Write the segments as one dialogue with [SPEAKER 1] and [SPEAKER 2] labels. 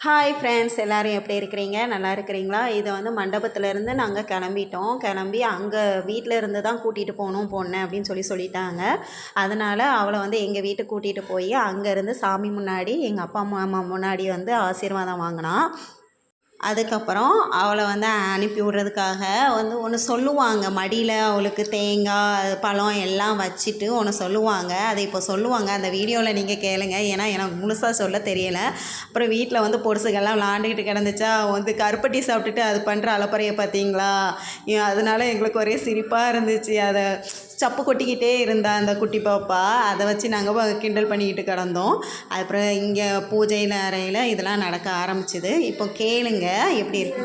[SPEAKER 1] Hi friends, எல்லோரும் எப்படி இருக்கிறீங்க? நல்லா இருக்கிறீங்களா? இது வந்து மண்டபத்திலேருந்து நாங்கள் கிளம்பி அங்கே வீட்டில் இருந்து தான் கூட்டிகிட்டு போகணும் பொண்ணு அப்படின்னு சொல்லிட்டாங்க. அதனால் அவளை வந்து எங்கள் வீட்டுக்கு கூட்டிகிட்டு போய் அங்கேருந்து சாமி முன்னாடி எங்கள் அப்பா அம்மா முன்னாடி வந்து ஆசீர்வாதம் வாங்கினா. அதுக்கப்புறம் அவளை வந்து அனுப்பி விட்றதுக்காக வந்து ஒன்று சொல்லுவாங்க, மடியில் அவளுக்கு தேங்காய் பழம் எல்லாம் வச்சுட்டு ஒன்று சொல்லுவாங்க. அதை இப்போ சொல்லுவாங்க, அந்த வீடியோவில் நீங்கள் கேளுங்க. ஏன்னா எனக்கு முழுசாக சொல்ல தெரியலை. அப்புறம் வீட்டில் வந்து பொடுசுகள்லாம் விளாண்டுக்கிட்டு கிடந்துச்சா, வந்து கருப்பட்டி சாப்பிட்டுட்டு அது பண்ணுற அலப்பறையை பார்த்தீங்களா? அதனால எங்களுக்கு ஒரே சிரிப்பாக இருந்துச்சு. அதை சப்பு கொட்டிக்கிட்டே இருந்தா அந்த குட்டி பாப்பா. அதை வச்சு நாங்கள் கிண்டல் பண்ணிக்கிட்டு கிடந்தோம். அப்புறம் இங்கே பூஜையில் அறையில் இதெல்லாம் நடக்க ஆரம்பிச்சுது. இப்போ கேளுங்க எப்படி இருக்கு.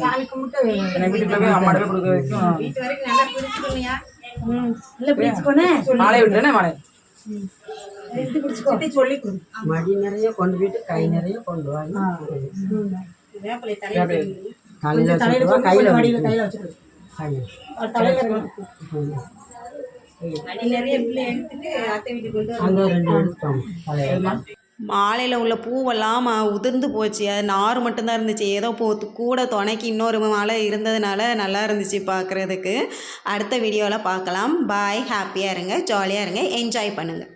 [SPEAKER 2] சாமி கும்பிட்டு வீட்டுக்குள்ளே அம்மாடவே கொடுக்க வரைக்கும் வீட்டு வரைக்கும் நல்லா பிடிச்சுக்கோங்கயா. நல்லா பிடிச்சுக்கோனே மாலை விட்டுனே மாலை சொல்லி மடி நிறைய கொண்டு போயிட்டு கை நிறைய கொண்டு வாங்க. கையில வச்சுக்கணும்.
[SPEAKER 1] மாலையில் உள்ள பூவெல்லாம் உதிர்ந்து போச்சு. அது நார் மட்டும்தான் இருந்துச்சு. ஏதோ கூட துணைக்கு இன்னொரு மாலை இருந்ததுனால நல்லா இருந்துச்சு பார்க்குறதுக்கு. அடுத்த வீடியோவில் பார்க்கலாம். பாய். ஹாப்பியாக இருங்க, ஜாலியாக இருங்க, என்ஜாய் பண்ணுங்கள்.